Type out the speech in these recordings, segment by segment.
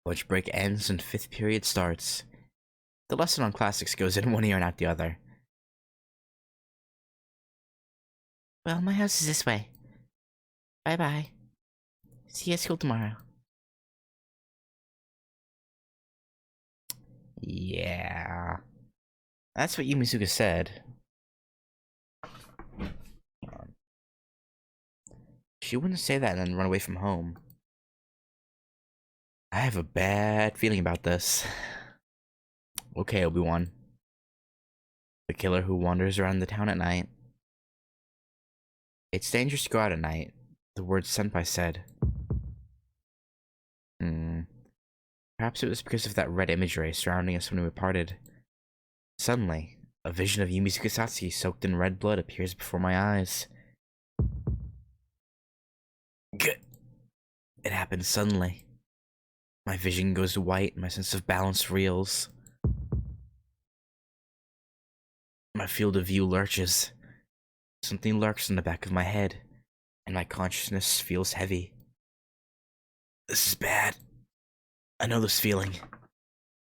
Lunch break ends and 5th period starts. The lesson on classics goes in one ear and out the other. Well, my house is this way. Bye-bye. See you at school tomorrow. Yeah. That's what Yumizuka said. She wouldn't say that and then run away from home. I have a bad feeling about this. Okay, Obi-Wan. The killer who wanders around the town at night. It's dangerous to go out at night, the words Senpai said. Perhaps it was because of that red imagery surrounding us when we parted. Suddenly, a vision of Yumizuka Satsuki soaked in red blood appears before my eyes. It happens suddenly. My vision goes white, my sense of balance reels. My field of view lurches. Something lurks in the back of my head, and my consciousness feels heavy. This is bad. I know this feeling.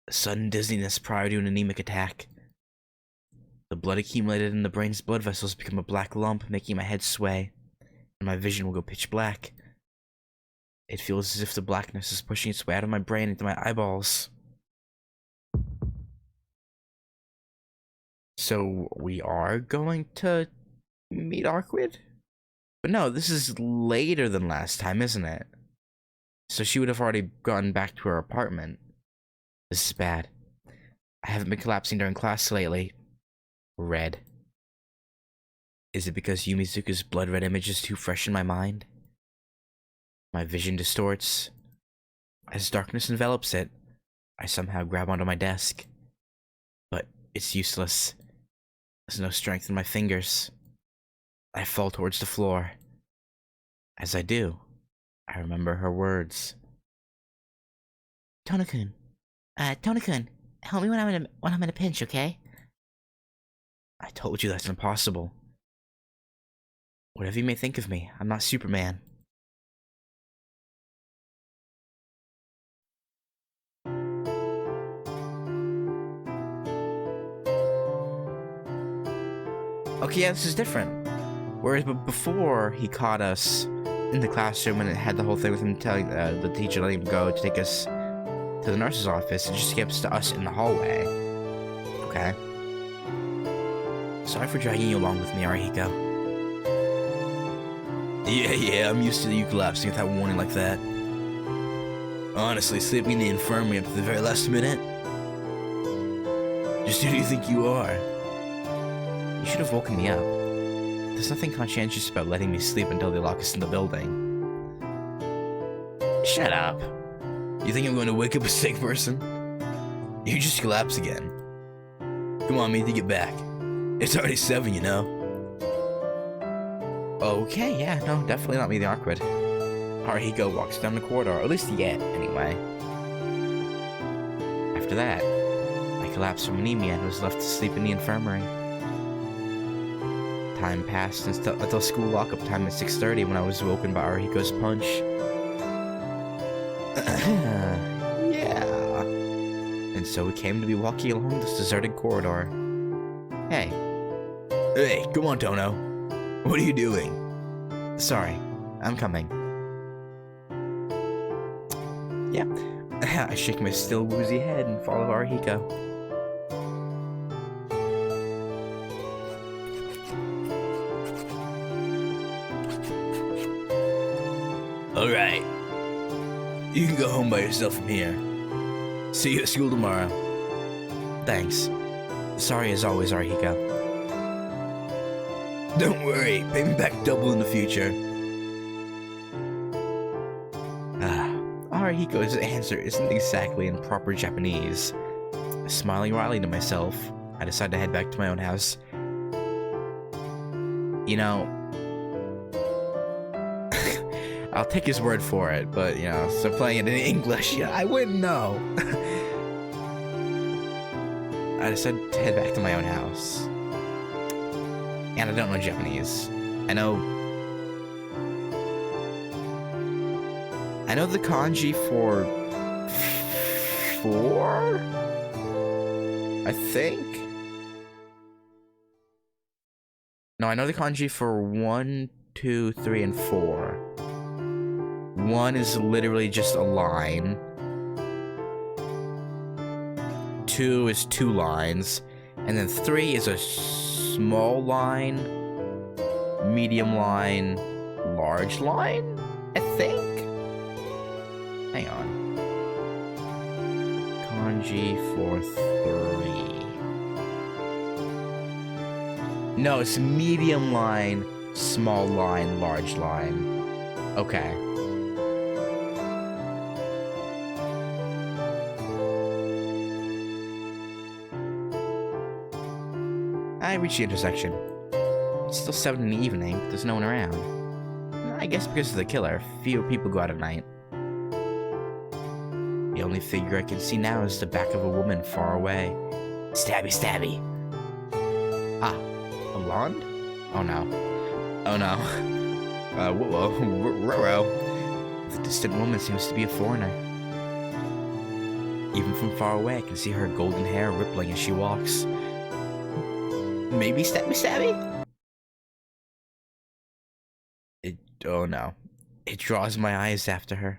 A sudden dizziness prior to an anemic attack. The blood accumulated in the brain's blood vessels become a black lump, making my head sway, and my vision will go pitch black. It feels as if the blackness is pushing its way out of my brain into my eyeballs. So we are going to meet Arquid? But no, this is later than last time, isn't it? So she would have already gone back to her apartment. This is bad. I haven't been collapsing during class lately. Red. Is it because Yumizuka's blood red image is too fresh in my mind? My vision distorts. As darkness envelops it, I somehow grab onto my desk. But it's useless. There's no strength in my fingers. I fall towards the floor. As I do, I remember her words. Tona-kun, help me when I'm in a pinch, okay? I told you that's impossible. Whatever you may think of me, I'm not Superman. Okay, yeah, this is different. Whereas before he caught us in the classroom and it had the whole thing with him telling the teacher letting him go to take us to the nurse's office, it just skips to us in the hallway. Okay. Sorry for dragging you along with me, Arihiko. Yeah, I'm used to you collapsing without warning like that. Honestly, sleeping in the infirmary up to the very last minute? Just who do you think you are? You should have woken me up. There's nothing conscientious about letting me sleep until they lock us in the building. Shut up. You think I'm going to wake up a sick person? You just collapse again. Come on, we need to get back. It's already 7, you know. Okay, yeah, no, definitely not me, the Arquid. Haruhiko walks down the corridor, or at least yet, anyway. After that, I collapsed from anemia and was left to sleep in the infirmary. Time passed until school lockup time at 6:30 when I was woken by Haruhiko's punch. Yeah. And so we came to be walking along this deserted corridor. Hey. Hey, come on, Tono. What are you doing? Sorry, I'm coming. Yeah. I shake my still woozy head and follow Haruhiko. Alright. You can go home by yourself from here. See you at school tomorrow. Thanks. Sorry as always, Arihiko. Don't worry, pay me back double in the future. Arihiko's answer isn't exactly in proper Japanese. Smiling wryly to myself, I decide to head back to my own house. You know, I'll take his word for it, but, you know, so playing it in English, yeah, I wouldn't know. I decided to head back to my own house. And I don't know Japanese. I know the kanji for 4? I think. No, I know the kanji for 1, 2, 3, and 4. 1 is literally just a line. 2 is 2 lines. And then 3 is a small line, medium line, large line, I think? Hang on. Kanji for 3. No, it's medium line, small line, large line. Okay. I reached the intersection. It's still 7 in the evening, but there's no one around. I guess because of the killer, fewer people go out at night. The only figure I can see now is the back of a woman far away. Stabby, stabby. Ah, a blonde? Oh no. Oh no. Whoa. The distant woman seems to be a foreigner. Even from far away, I can see her golden hair rippling as she walks. Maybe stabby, stabby? Oh no. It draws my eyes after her.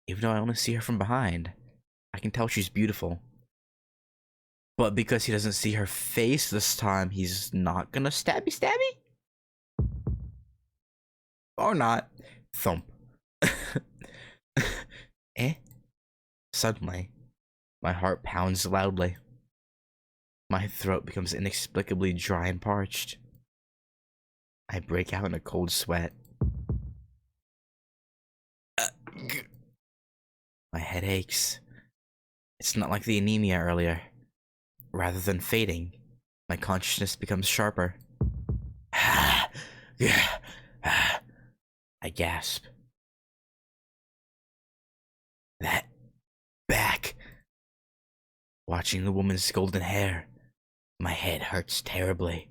Even though I only see her from behind, I can tell she's beautiful. But because he doesn't see her face this time, he's not gonna stabby, stabby? Or not. Thump. Eh? Suddenly, my heart pounds loudly. My throat becomes inexplicably dry and parched. I break out in a cold sweat. My head aches. It's not like the anemia earlier. Rather than fading, my consciousness becomes sharper. I gasp. That back. Watching the woman's golden hair, my head hurts terribly.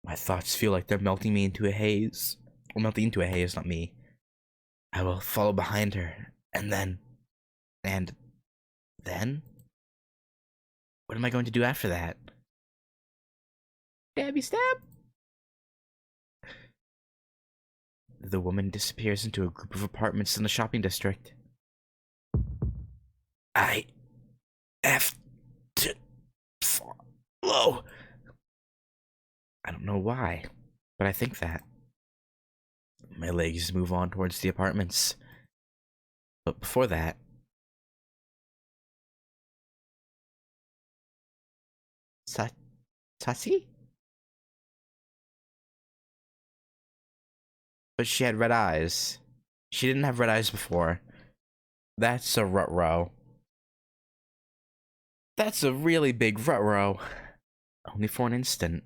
My thoughts feel like they're melting me into a haze. Or melting into a haze, not me. I will follow behind her, and then... What am I going to do after that? Stabby stab! The woman disappears into a group of apartments in the shopping district. I have to follow. I don't know why, but I think that. My legs move on towards the apartments. But before that... Satsuki? But she had red eyes. She didn't have red eyes before. That's a ruh-roh. That's a really big ruh-roh. Only for an instant.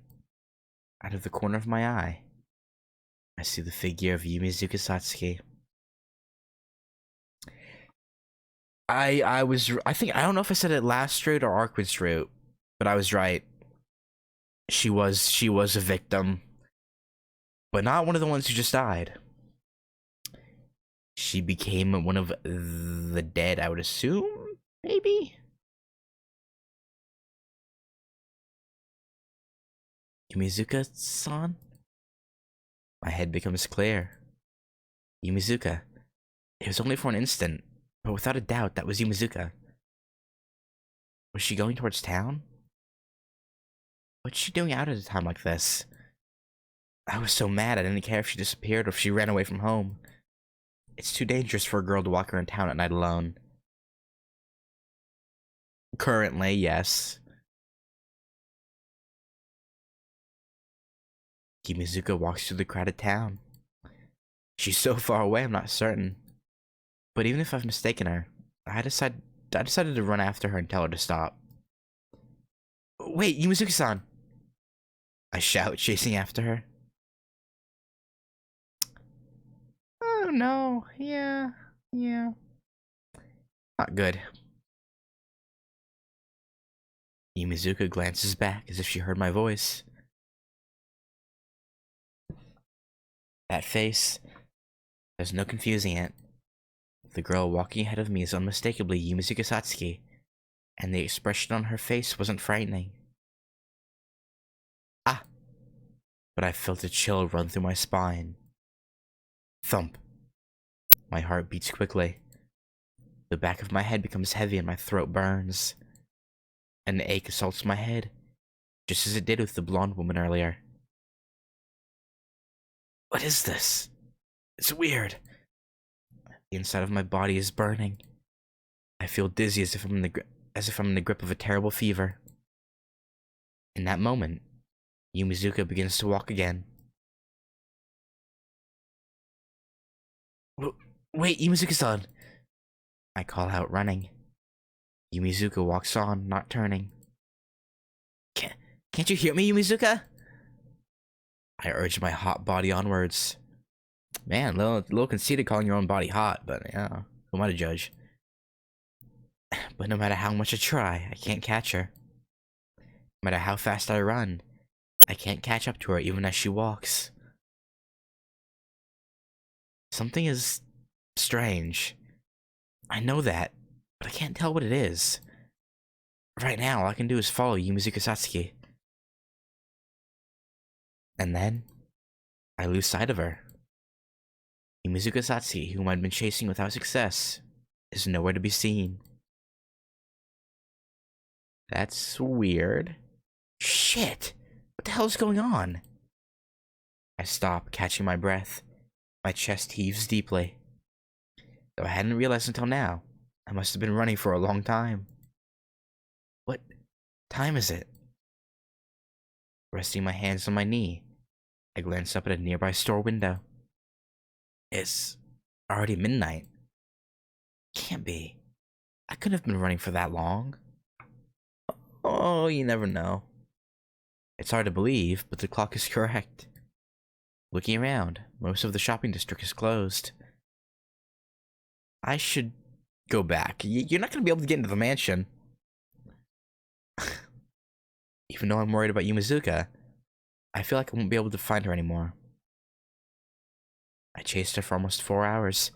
Out of the corner of my eye, I see the figure of Yumizuka Satsuki. I don't know if I said it last route or Arquid's route, but I was right. She was a victim. But not one of the ones who just died. She became one of the dead, I would assume? Maybe? Yumizuka-san? My head becomes clear. Yumizuka. It was only for an instant, but without a doubt, that was Yumizuka. Was she going towards town? What's she doing out at a time like this? I was so mad I didn't care if she disappeared or if she ran away from home. It's too dangerous for a girl to walk around town at night alone. Currently, yes. Yumizuka walks through the crowded town. She's so far away, I'm not certain. But even if I've mistaken her, I decided to run after her and tell her to stop. Wait, Yumizuka-san! I shout, chasing after her. Oh no, yeah. Not good. Yumizuka glances back as if she heard my voice. That face, there's no confusing it. The girl walking ahead of me is unmistakably Yumizuka Satsuki, and the expression on her face wasn't frightening. Ah! But I felt a chill run through my spine. Thump. My heart beats quickly. The back of my head becomes heavy and my throat burns. An ache assaults my head, just as it did with the blonde woman earlier. What is this? It's weird. The inside of my body is burning. I feel dizzy as if I'm in the grip of a terrible fever. In that moment, Yumizuka begins to walk again. Wait, Yumizuka-san! I call out, running. Yumizuka walks on, not turning. Can't you hear me, Yumizuka? I urge my hot body onwards. Man, little conceited calling your own body hot, but yeah, who am I to judge? But no matter how much I try, I can't catch her. No matter how fast I run, I can't catch up to her even as she walks. Something is strange. I know that, but I can't tell what it is. Right now, all I can do is follow Yumizuka Satsuki. And then, I lose sight of her. Yumizuka Satsuki, whom I'd been chasing without success, is nowhere to be seen. That's weird. Shit! What the hell is going on? I stop, catching my breath. My chest heaves deeply. Though I hadn't realized until now, I must have been running for a long time. What time is it? Resting my hands on my knee, I glance up at a nearby store window. It's already midnight. Can't be. I couldn't have been running for that long. Oh, you never know. It's hard to believe, but the clock is correct. Looking around, most of the shopping district is closed. I should go back. You're not going to be able to get into the mansion. Even though I'm worried about Yumizuka, I feel like I won't be able to find her anymore. I chased her for almost 4 hours,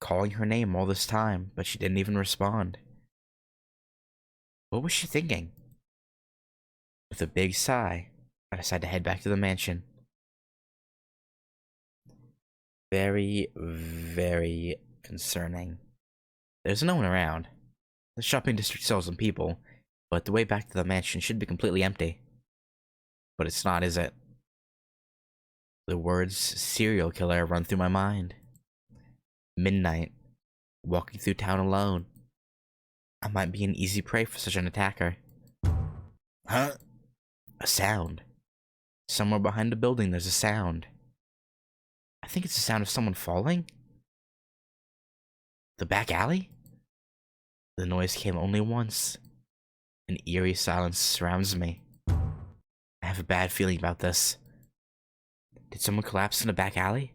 calling her name all this time, but she didn't even respond. What was she thinking? With a big sigh, I decided to head back to the mansion. Very, very concerning. There's no one around. The shopping district sells some people, but the way back to the mansion should be completely empty. But it's not, is it? The words serial killer run through my mind. Midnight, walking through town alone. I might be an easy prey for such an attacker. Huh? A sound. Somewhere behind the building there's a sound. I think it's the sound of someone falling. The back alley? The noise came only once. An eerie silence surrounds me. I have a bad feeling about this. Did someone collapse in the back alley?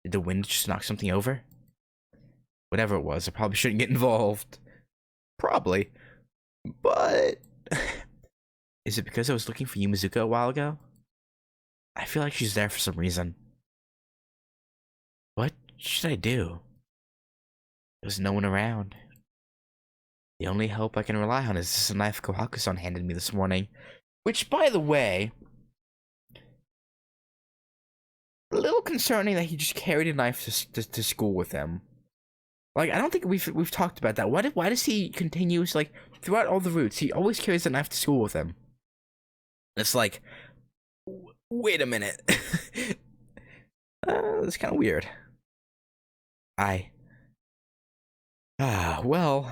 Did the wind just knock something over? Whatever it was, I probably shouldn't get involved. Probably. But... is it because I was looking for Yumizuka a while ago? I feel like she's there for some reason. What should I do? There's no one around. The only help I can rely on is this knife Kohaku-san handed me this morning. Which, by the way... a little concerning that he just carried a knife to school with him. Like, I don't think we've talked about that. Why does he continues, like, throughout all the routes, he always carries a knife to school with him? It's like, wait a minute. That's kind of weird. Well...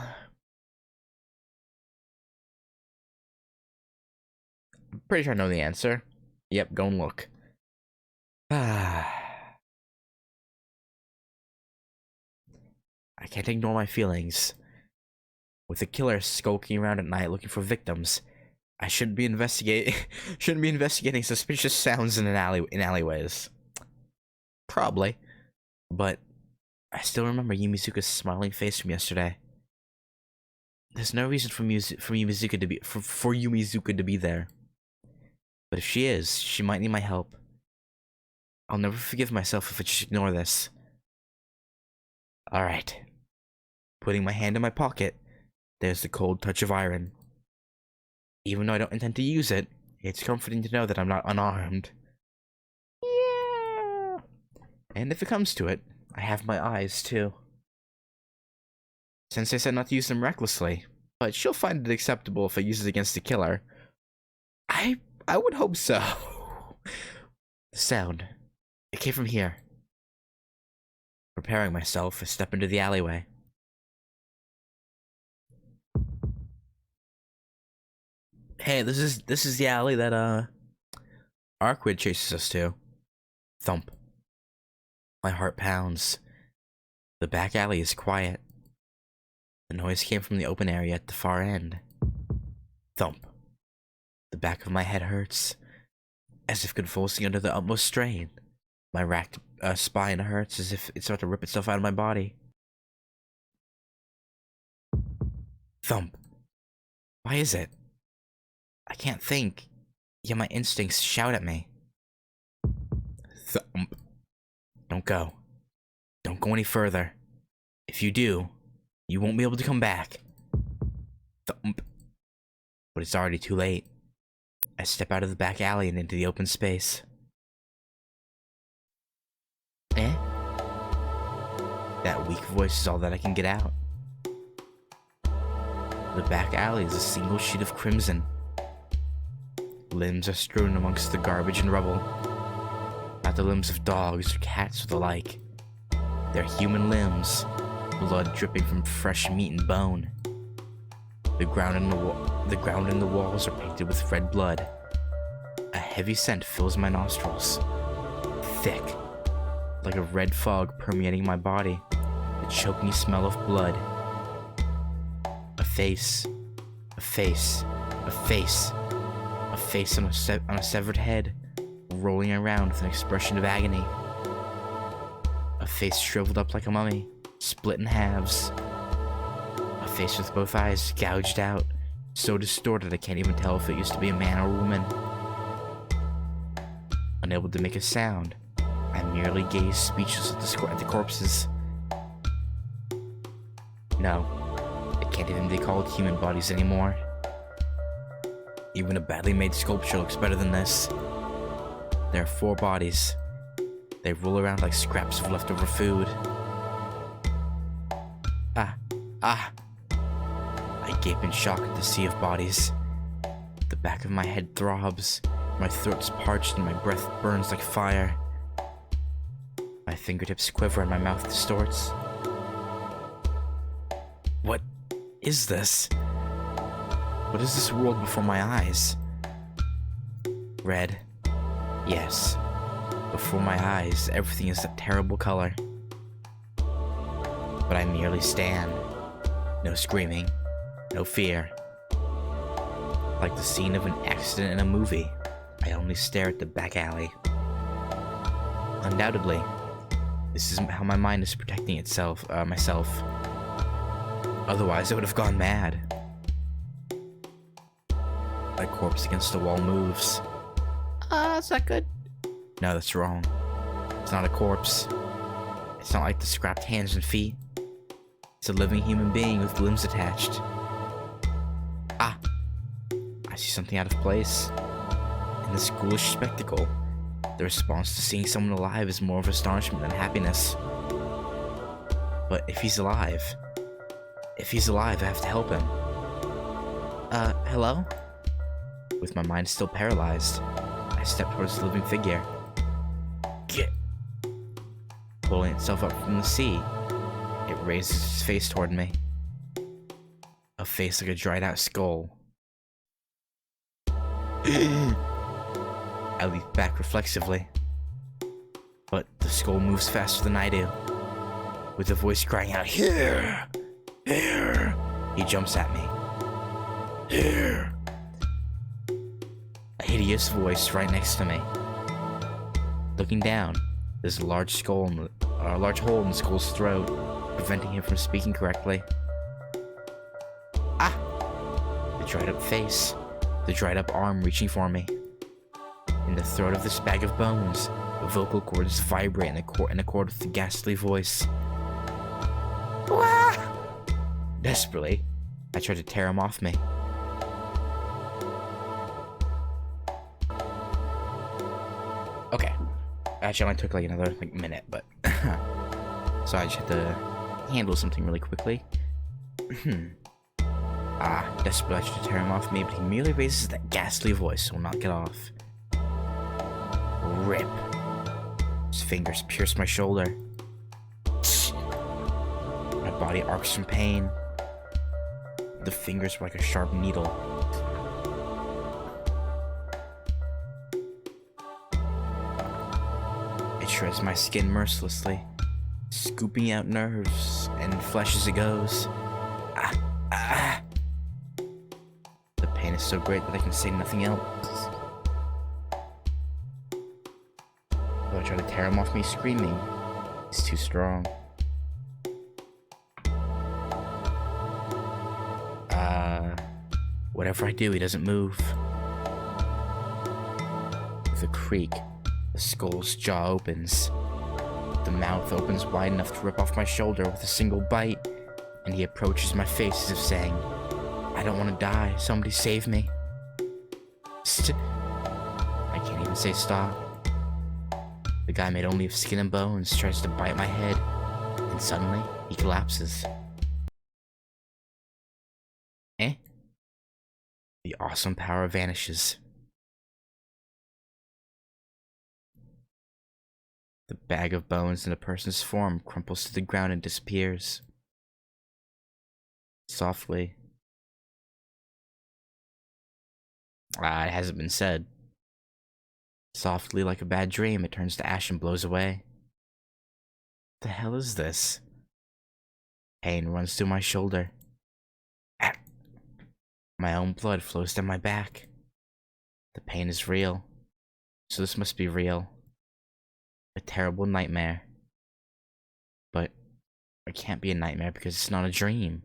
I'm pretty sure I know the answer. Yep, go and look. I can't ignore my feelings. With a killer skulking around at night looking for victims, I shouldn't be investigating suspicious sounds in alleyways. Probably, but I still remember Yumizuka's smiling face from yesterday. There's no reason for Yumizuka to be there. But if she is, she might need my help. I'll never forgive myself if I just ignore this. Alright. Putting my hand in my pocket, there's the cold touch of iron. Even though I don't intend to use it, it's comforting to know that I'm not unarmed. Yeah. And if it comes to it, I have my eyes too. Sensei said not to use them recklessly, but she'll find it acceptable if I use it against the killer. I would hope so. The sound. It came from here. Preparing myself, I step into the alleyway. Hey, this is the alley that Arkwid chases us to. Thump. My heart pounds. The back alley is quiet. The noise came from the open area at the far end. Thump. The back of my head hurts, as if convulsing under the utmost strain. My racked spine hurts as if it's about to rip itself out of my body. Thump. Why is it? I can't think, yet my instincts shout at me. Thump. Don't go. Don't go any further. If you do, you won't be able to come back. Thump. But it's already too late. I step out of the back alley and into the open space. Eh? That weak voice is all that I can get out. The back alley is a single sheet of crimson. Limbs are strewn amongst the garbage and rubble. Not the limbs of dogs or cats or the like. They're human limbs, blood dripping from fresh meat and bone. The ground and the walls are painted with red blood. A heavy scent fills my nostrils. Thick, like a red fog permeating my body. The choking smell of blood. A face. A face. A face. A face on a severed head, rolling around with an expression of agony. A face shriveled up like a mummy, split in halves. A face with both eyes gouged out, so distorted I can't even tell if it used to be a man or a woman. Unable to make a sound, I merely gaze speechless at the corpses. No, it can't even be called human bodies anymore. Even a badly made sculpture looks better than this. There are 4 bodies. They roll around like scraps of leftover food. Ah! I gape in shock at the sea of bodies. The back of my head throbs, my throat's parched and my breath burns like fire. My fingertips quiver and my mouth distorts. What is this? What is this world before my eyes? Red. Yes. Before my eyes, everything is that terrible color. But I merely stand. No screaming. No fear. Like the scene of an accident in a movie, I only stare at the back alley. Undoubtedly, this is how my mind is protecting myself. Otherwise, I would have gone mad. My corpse against the wall moves. Is that good? No, that's wrong. It's not a corpse. It's not like the scrapped hands and feet. It's a living human being with limbs attached. I see something out of place. In this ghoulish spectacle, the response to seeing someone alive is more of astonishment than happiness. But if he's alive, I have to help him. Hello? With my mind still paralyzed, I step towards the living figure. Get! Pulling itself up from the sea, it raises its face toward me. A face like a dried out skull. I leap back reflexively, but the skull moves faster than I do. With a voice crying out, "Here! Here!" He jumps at me. Here! A hideous voice right next to me. Looking down, there's a large hole in the skull's throat, preventing him from speaking correctly. The dried up face, the dried up arm reaching for me. In the throat of this bag of bones, The vocal cords vibrate in accord with the ghastly voice. Wah! Desperately, I tried to tear him off me. Okay. Actually, it only took like another minute, but... so I just had to handle something really quickly. Desperately I tried to tear him off me, but he merely raises that ghastly voice, so will not get off. Rip. His fingers pierce my shoulder. My body arcs from pain. The fingers were like a sharp needle. It shreds my skin mercilessly, scooping out nerves and flesh as it goes. The pain is so great that I can say nothing else. Though I try to tear him off me screaming, he's too strong. Whatever I do, he doesn't move. With a creak, the skull's jaw opens. The mouth opens wide enough to rip off my shoulder with a single bite, and he approaches my face as if saying, I don't want to die, somebody save me. I can't even say stop. The guy made only of skin and bones tries to bite my head, and suddenly, he collapses. The awesome power vanishes. The bag of bones in a person's form crumples to the ground and disappears. Softly. It hasn't been said. Softly, like a bad dream, it turns to ash and blows away. The hell is this? Pain runs through my shoulder. My own blood flows down my back. The pain is real. So this must be real. A terrible nightmare. But it can't be a nightmare because it's not a dream.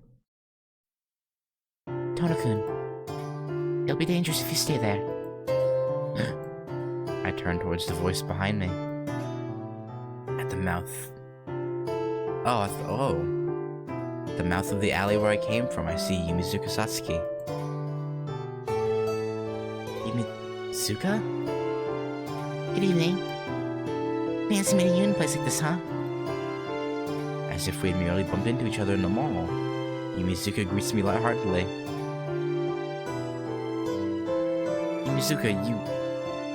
Tono-kun, it'll be dangerous if you stay there. I turn towards the voice behind me. At the mouth. The mouth of the alley where I came from, I see Yumizuka Satsuki. Yumizuka? Good evening. Fancy meeting you in a place like this, huh? As if we had merely bumped into each other in the mall, Yumizuka greets me lightheartedly. Yumizuka,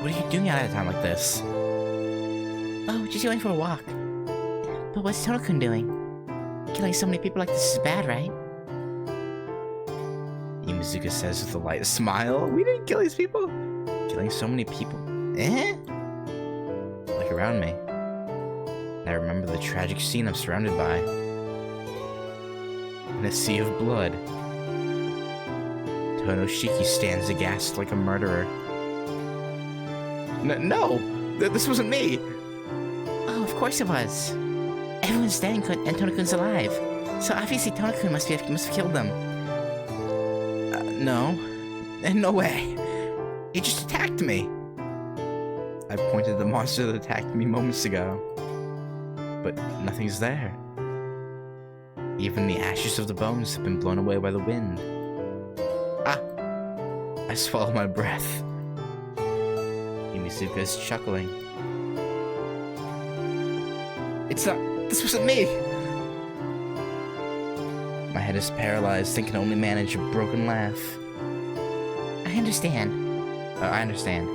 what are you doing out at a time like this? Oh, just going for a walk. But what's Tono-kun doing? Killing so many people like this is bad, right? Yumizuka says with a light smile, we didn't kill these people. Killing so many people. Look around me. And I remember the tragic scene I'm surrounded by. In a sea of blood. Tonoshiki stands aghast like a murderer. No! This wasn't me! Oh, of course it was. Everyone's dead and Tono-kun's alive. So obviously Tono-kun must have killed them. No. No way. He just attacked me. I pointed at the monster that attacked me moments ago. But nothing's there. Even the ashes of the bones have been blown away by the wind. I swallow my breath. Yumizuka is chuckling. This wasn't me! My head is paralyzed, and can only manage a broken laugh. I understand. I understand.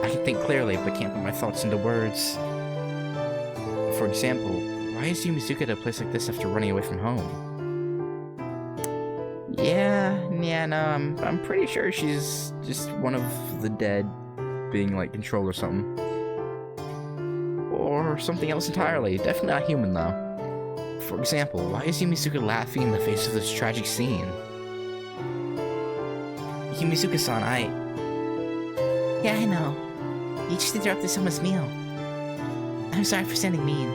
I can think clearly, but can't put my thoughts into words. For example, why is Yumizuka at a place like this after running away from home? No, I'm pretty sure she's just one of the dead being, like, controlled or something. Or something else entirely. Definitely not human, though. For example, why is Yumizuka laughing in the face of this tragic scene? Yumizuka-san, Yeah, I know. You just interrupted someone's meal. I'm sorry for sounding mean.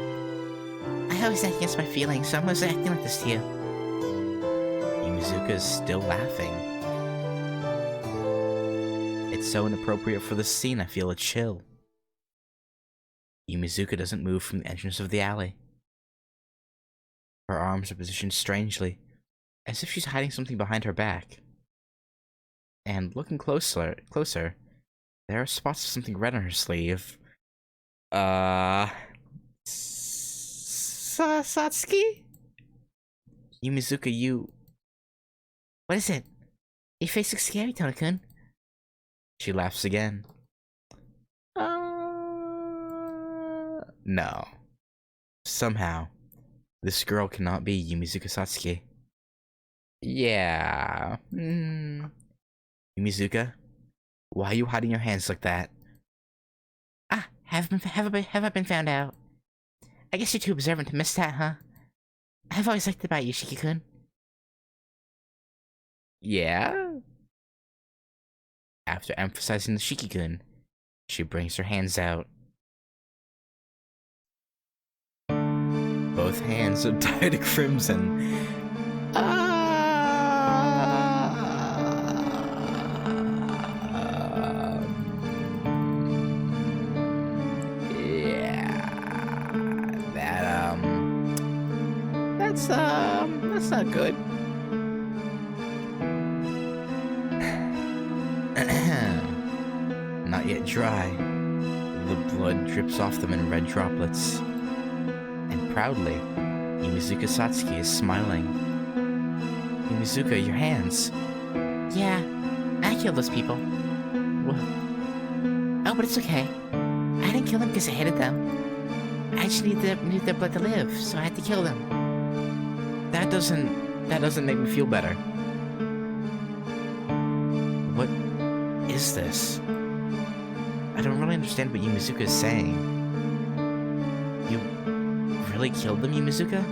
I always act against my feelings, so I'm always acting like this to you. Yumizuka is still laughing. It's so inappropriate for this scene, I feel a chill. Yumizuka doesn't move from the entrance of the alley. Her arms are positioned strangely, as if she's hiding something behind her back. And looking closer, there are spots of something red on her sleeve. Satsuki? Yumizuka, you... What is it? Your face looks scary, Tona-kun. She laughs again. No. Somehow, this girl cannot be Yumizuka Satsuki. Yeah. Yumizuka, why are you hiding your hands like that? Ah, have I been found out? I guess you're too observant to miss that, huh? I've always liked it about you, Shiki-kun. Yeah? After emphasizing the Shiki-kun, she brings her hands out. Both hands are dyed crimson. That's not good. Not yet dry. The blood drips off them in red droplets. And proudly, Yumizuka Satsuki is smiling. Yumizuka, your hands. Yeah, I killed those people. What? Oh, but it's okay. I didn't kill them because I hated them. I just needed their blood to live, so I had to kill them. That doesn't make me feel better. What is this? I don't really understand what Yumizuka is saying. You really killed them, Yumizuka?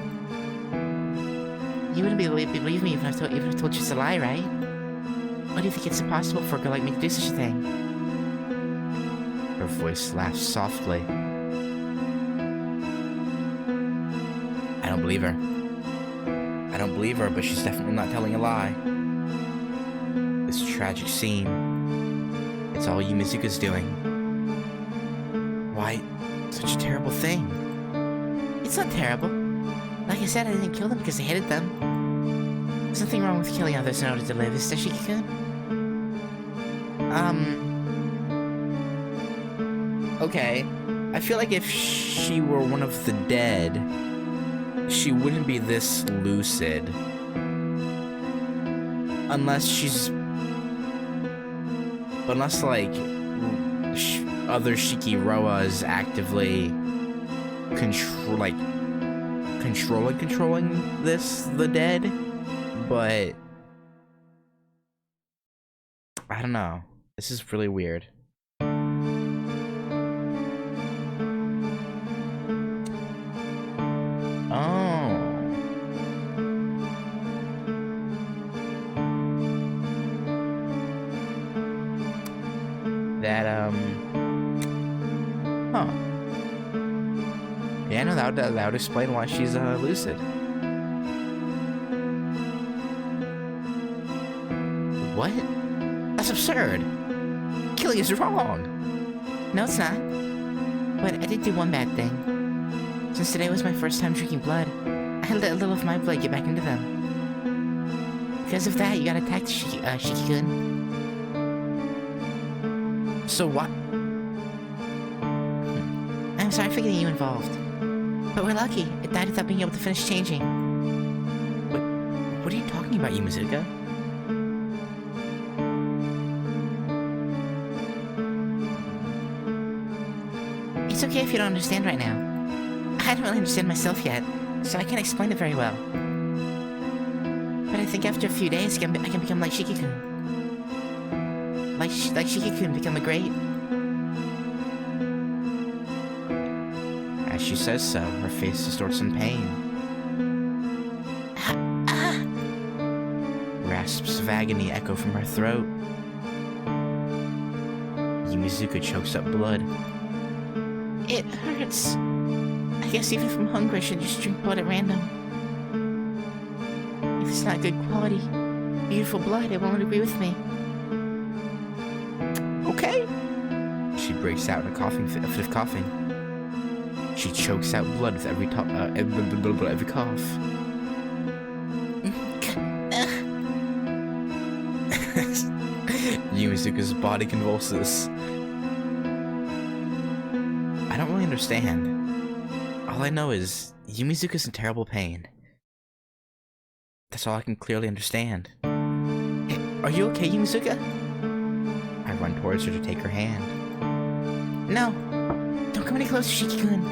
You wouldn't believe me if I told you it's a lie, right? Why do you think it's impossible for a girl like me to do such a thing? Her voice laughs softly. I don't believe her. I don't believe her, but she's definitely not telling a lie. This tragic scene, it's all Yumizuka's doing. Why such a terrible thing? It's not terrible. Like I said, I didn't kill them because I hated them. There's nothing wrong with killing others in order to live, is there, Shiki-kun? Okay. I feel like if she were one of the dead, she wouldn't be this lucid. Unless, like, other Shikiroas actively controlling the dead. But I don't know. This is really weird. Yeah, no, that would explain why she's lucid. What? That's absurd. Killing is wrong. No, it's not. But I did do one bad thing. Since today was my first time drinking blood, I had to let a little of my blood get back into them. Because of that, you got attacked, Shiki-kun. So what? I'm sorry for getting you involved. But we're lucky. It died without being able to finish changing. What are you talking about, Yumizuka? It's okay if you don't understand right now. I don't really understand myself yet, so I can't explain it very well. But I think after a few days, I can become like Shiki-kun. Like Shiki-kun become a great... As she says so, her face distorts in pain. Rasps of agony echo from her throat. Yumizuka chokes up blood. It hurts. I guess even from hunger I shouldn't just drink blood at random. If it's not good quality, beautiful blood, it won't agree with me. Okay. She breaks out in a fit of coughing. She chokes out blood with every every cough. Yumizuka's body convulses. I don't really understand. All I know is Yumizuka's in terrible pain. That's all I can clearly understand. Hey, are you okay, Yumizuka? I run towards her to take her hand. No, don't come any closer, Shiki-kun.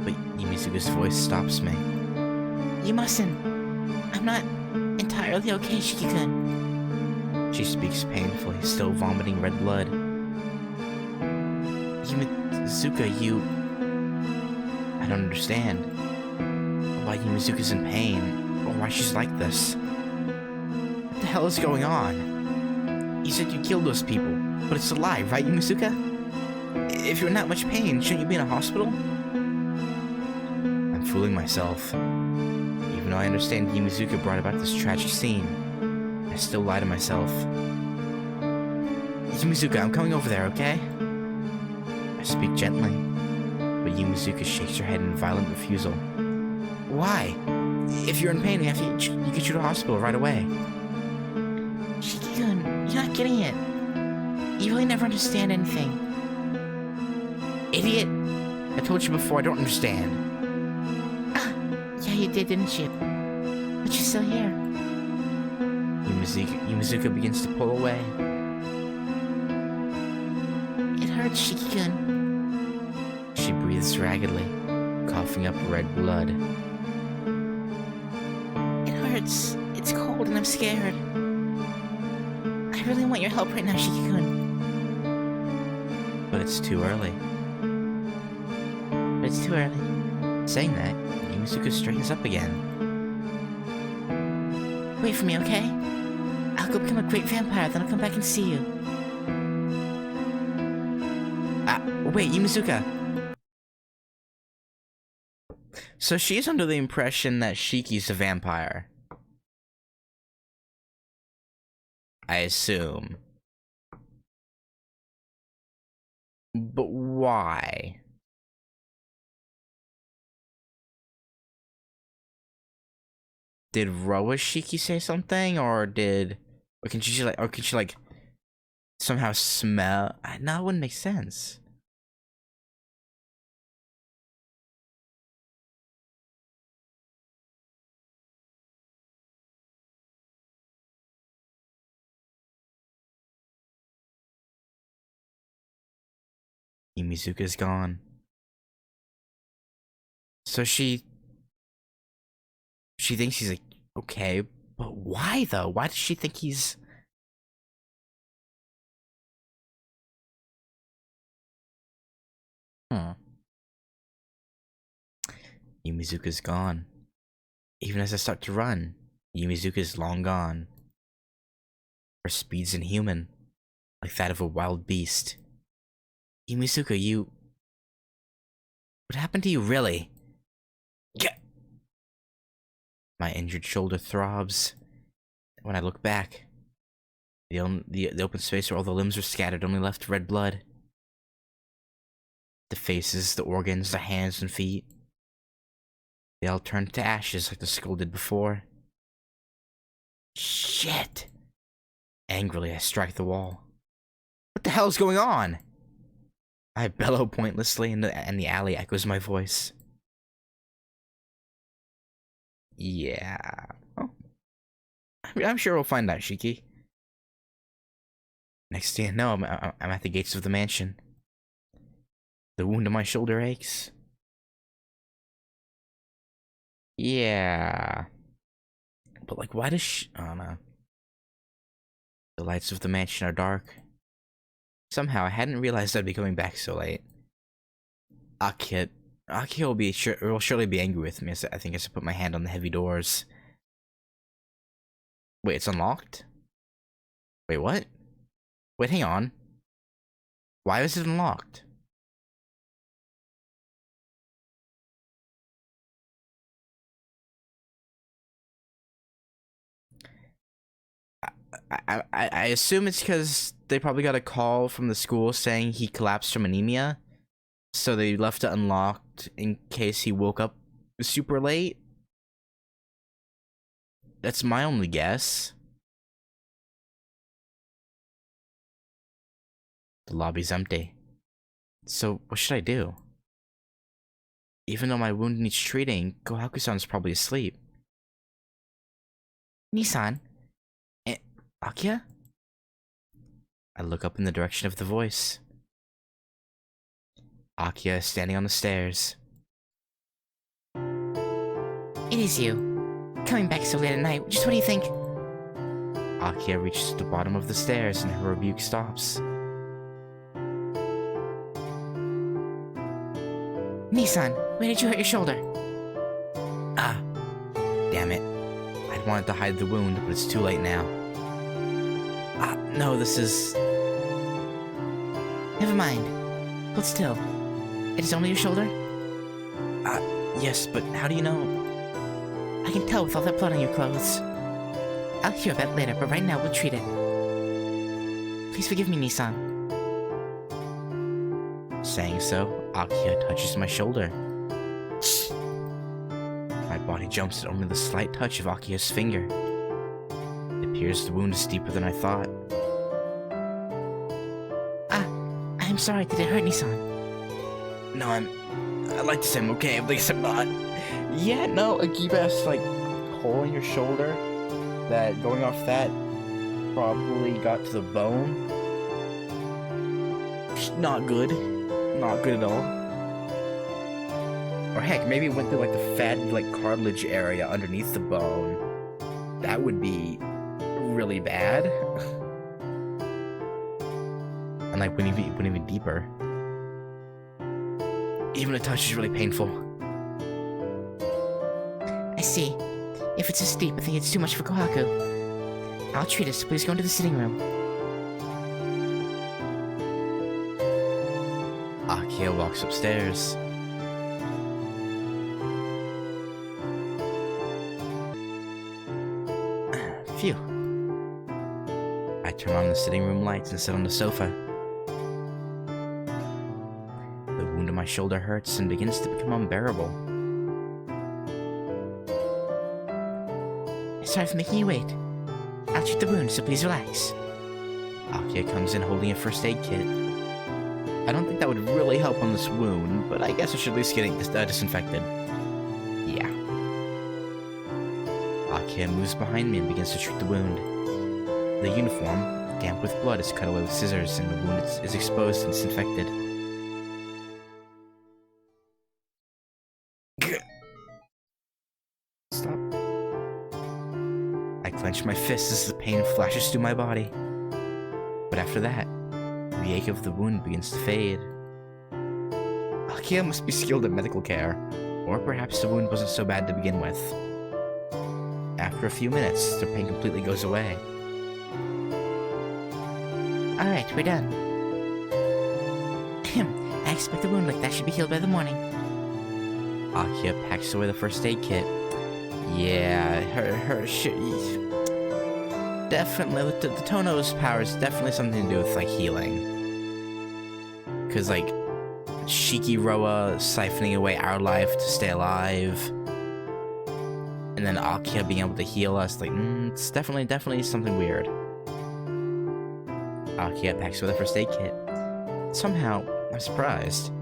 But Yumizuka's voice stops me. You mustn't. I'm not entirely okay, Shiki-kun. She speaks painfully, still vomiting red blood. Yumizuka, you... I don't understand. Why Yumizuka's in pain, or why she's like this. What the hell is going on? You said you killed those people, but it's a lie, right, Yumizuka? If you're in that much pain, shouldn't you be in a hospital? I'm fooling myself. Even though I understand Yumizuka brought about this tragic scene, I still lie to myself. Yumizuka, I'm coming over there, okay? I speak gently, but Yumizuka shakes her head in violent refusal. Why? If you're in pain, we have to get you to the hospital right away. Shiki-kun, you're not getting it. You really never understand anything. Idiot! I told you before, I don't understand. Ah, yeah, you did, didn't you? But you're still here. Yumizuka begins to pull away. It hurts, Shiki-kun. She breathes raggedly, coughing up red blood. It hurts. It's cold and I'm scared. I really want your help right now, Shiki-kun. But it's too early. But it's too early. Saying that, Yumizuka straightens up again. Wait for me, okay? I'll go become a great vampire, then I'll come back and see you. Wait, Yumizuka! So she's under the impression that Shiki's a vampire. I assume. But why? Did Roa Shiki say something, or can she like somehow smell? No, it wouldn't make sense. Yumizuka's gone. So she thinks he's like, okay, but why though? Why does she think he's... Yumizuka's gone. Even as I start to run, Yumizuka's long gone. Her speed's inhuman, like that of a wild beast. Yumizuka, you... What happened to you, really? Get... My injured shoulder throbs. When I look back, the open space where all the limbs were scattered only left red blood. The faces, the organs, the hands and feet. They all turned to ashes like the skull did before. Shit! Angrily, I strike the wall. What the hell's going on? I bellow pointlessly, and the alley echoes my voice. Yeah. Oh. I'm sure we'll find out, Shiki. Next thing I know, I'm at the gates of the mansion. The wound on my shoulder aches. Yeah. But like, why does I don't know. The lights of the mansion are dark. Somehow, I hadn't realized I'd be coming back so late. Akiha will surely be angry with me, as I think I should put my hand on the heavy doors. Wait, it's unlocked? Wait, what? Wait, hang on. Why is it unlocked? I assume it's because they probably got a call from the school saying he collapsed from anemia. So they left it unlocked in case he woke up super late? That's my only guess. The lobby's empty. So what should I do? Even though my wound needs treating, Kohaku-san's probably asleep. Nissan? Akiha? I look up in the direction of the voice. Akiha is standing on the stairs. It is you. Coming back so late at night. Just what do you think? Akiha reaches the bottom of the stairs and her rebuke stops. Nissan, where did you hurt your shoulder? Ah, damn it. I'd wanted to hide the wound, but it's too late now. Ah, no, this is... Never mind. Hold still. It is only your shoulder? Yes, but how do you know? I can tell with all that blood on your clothes. I'll hear about it later, but right now we'll treat it. Please forgive me, Nissan. Saying so, Akiha touches my shoulder. My body jumps at only the slight touch of Akiha's finger. It appears the wound is deeper than I thought. I'm sorry, did it hurt, Nissan? No, I'd like to say I'm okay, at least I'm not. Yeah, no, a Giba's like hole in your shoulder that going off that probably got to the bone. Not good. Not good at all. Or heck, maybe it went through like the fatty like cartilage area underneath the bone. That would be really bad. And like went even deeper. Even a touch is really painful. I see. If it's this deep, I think it's too much for Kohaku. I'll treat it, so please go into the sitting room. Akiha walks upstairs. Phew. I turn on the sitting room lights and sit on the sofa. The wound on my shoulder hurts and begins to become unbearable. Sorry for making you wait. I'll treat the wound, so please relax. Akiha comes in holding a first aid kit. I don't think that would really help on this wound, but I guess I should at least get it disinfected. Yeah. Akiha moves behind me and begins to treat the wound. The uniform, damp with blood, is cut away with scissors, and the wound is exposed and disinfected. Stop. I clench my fists as the pain flashes through my body. But after that, the ache of the wound begins to fade. Akiha must be skilled at medical care, or perhaps the wound wasn't so bad to begin with. After a few minutes, the pain completely goes away. Alright, we're done. I expect the wound like that should be healed by the morning. Akiha packs away the first aid kit. Yeah, her shit. Definitely, the Tono's power is definitely something to do with like healing. Cause like Shikiroa siphoning away our life to stay alive, and then Akiha being able to heal us, like it's definitely something weird. Akiha packs away the first aid kit. Somehow, I'm surprised.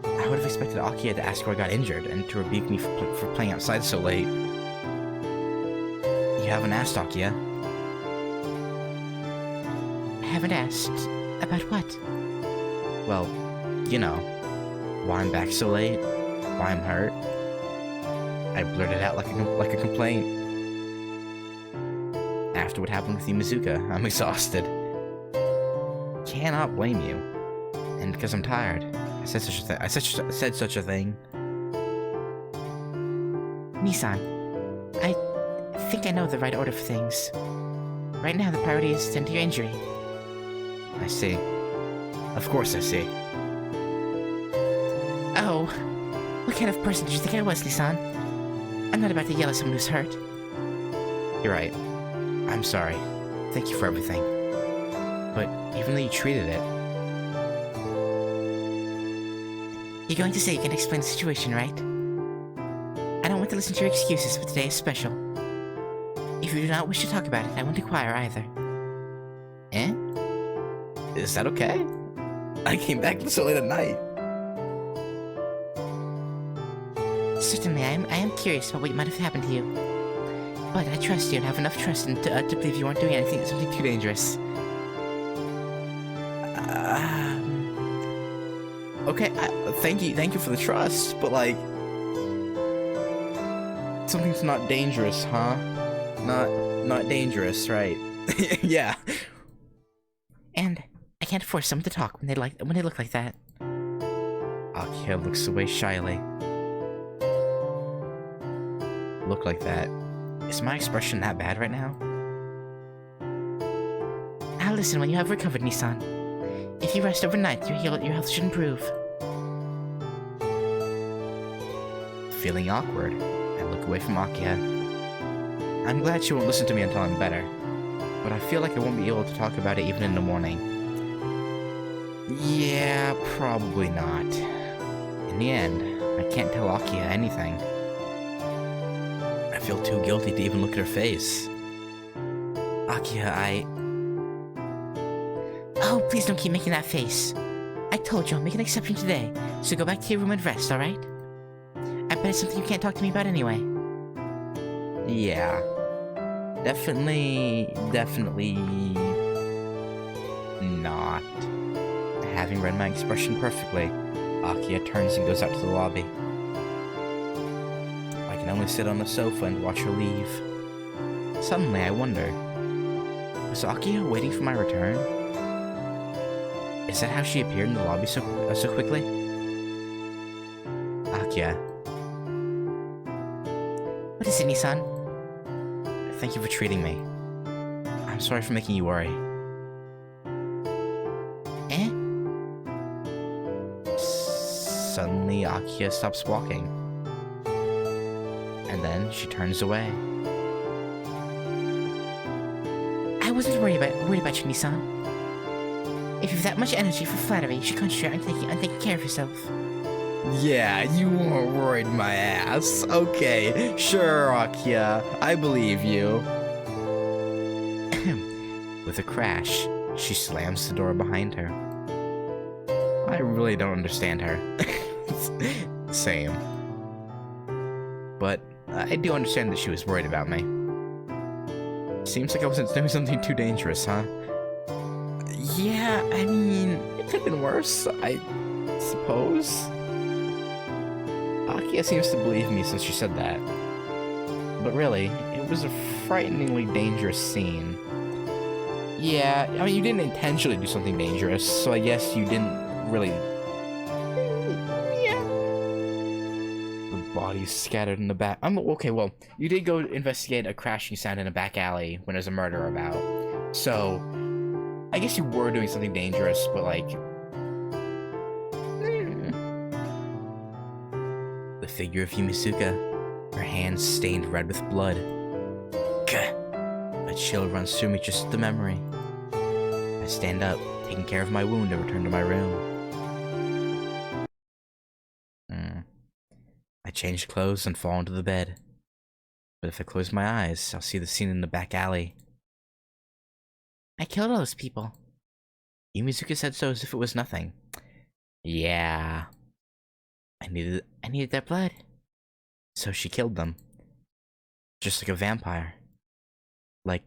I would have expected Akiha to ask where I got injured and to rebuke me for playing outside so late. You haven't asked, Akiha. I haven't asked. About what? Well, you know, why I'm back so late, why I'm hurt. I blurted out like a complaint. After what happened with Yumizuka, I'm exhausted. Cannot blame you. And because I'm tired, I said such a thing. Nissan, I think I know the right order for things. Right now, the priority is to tend to your injury. I see. Of course I see. Oh, what kind of person did you think I was, Nissan? I'm not about to yell at someone who's hurt. You're right. I'm sorry. Thank you for everything. But even though you treated it, You're going to say you can explain the situation, right? I don't want to listen to your excuses, but today is special. If you do not wish to talk about it, I won't inquire either. Eh? Is that okay? I came back so late at night. Certainly, I am curious about what might have happened to you. But I trust you and have enough trust to believe you aren't doing something too dangerous. Okay, thank you for the trust, but like, something's not dangerous, huh? Not dangerous, right? Yeah. And I can't force someone to talk when they look like that. Akiha looks away shyly. Look like that. Is my expression that bad right now? Now listen, when you have recovered, Nissan. If you rest overnight, your health should improve. Feeling awkward, I look away from Akiha. I'm glad she won't listen to me until I'm better, but I feel like I won't be able to talk about it even in the morning. Yeah, probably not. In the end, I can't tell Akiha anything. I feel too guilty to even look at her face. Akiha, Oh, please don't keep making that face. I told you I'll make an exception today, so go back to your room and rest, alright? I bet it's something you can't talk to me about anyway. Yeah. Definitely not. Having read my expression perfectly, Akiha turns and goes out to the lobby. I can only sit on the sofa and watch her leave. Suddenly, I wonder, was Akiha waiting for my return? Is that how she appeared in the lobby so quickly? Akiha. What is it, Nissan? Thank you for treating me. I'm sorry for making you worry. Eh? Suddenly, Akiha stops walking. And then she turns away. I wasn't worried about you, Nissan. If you have that much energy for flattery, you should concentrate on taking care of yourself. Yeah, you weren't worried my ass. Okay, sure, Akiha. I believe you. With a crash, she slams the door behind her. I really don't understand her. Same. But I do understand that she was worried about me. Seems like I wasn't doing something too dangerous, huh? Yeah, I mean, it could have been worse, I suppose. Akiha seems to believe me since she said that. But really, it was a frighteningly dangerous scene. Yeah, I mean, you didn't intentionally do something dangerous, so I guess you didn't really... Yeah. The body's scattered in the back... okay, well, you did go investigate a crashing sound in a back alley when there's a murder about. So, I guess you were doing something dangerous, but like... The figure of Yumizuka, her hands stained red with blood. Gah! A chill runs through me just at the memory. I stand up, taking care of my wound, and return to my room. I change clothes and fall into the bed. But if I close my eyes, I'll see the scene in the back alley. I killed all those people. Yumizuka said so as if it was nothing. Yeah. I needed their blood. So she killed them. Just like a vampire. Like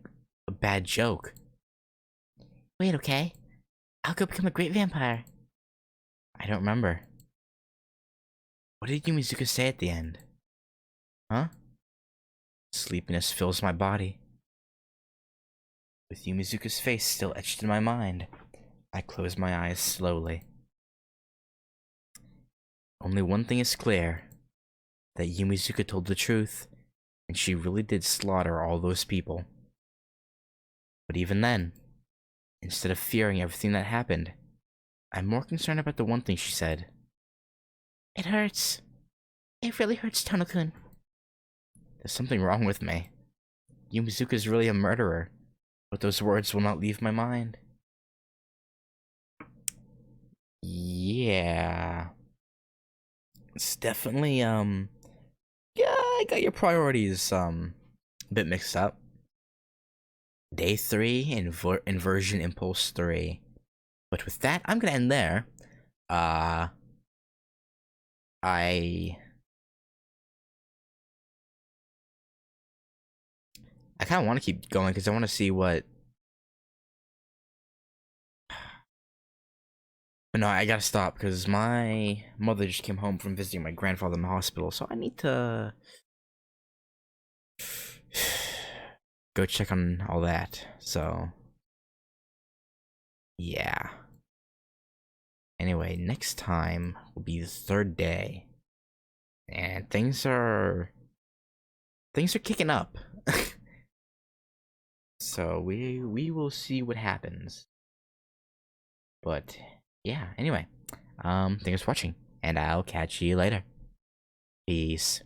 a bad joke. Wait, okay. I'll go become a great vampire. I don't remember. What did Yumizuka say at the end? Huh? Sleepiness fills my body. With Yumizuka's face still etched in my mind, I close my eyes slowly. Only one thing is clear. That Yumizuka told the truth, and she really did slaughter all those people. But even then, instead of fearing everything that happened, I'm more concerned about the one thing she said. It hurts. It really hurts, Tono-kun. There's something wrong with me. Yumizuka's really a murderer, but those words will not leave my mind. Yeah. It's definitely yeah, I got your priorities a bit mixed up. Day 3, Inversion Impulse 3. But with that, I'm gonna end there. Uh, I I kind of want to keep going because I want to see what. But no, I gotta stop because my mother just came home from visiting my grandfather in the hospital, so I need to go check on all that. So yeah. Anyway, next time will be the 3rd day, and things are kicking up. So we will see what happens. But yeah, anyway, thanks for watching, and I'll catch you later. Peace.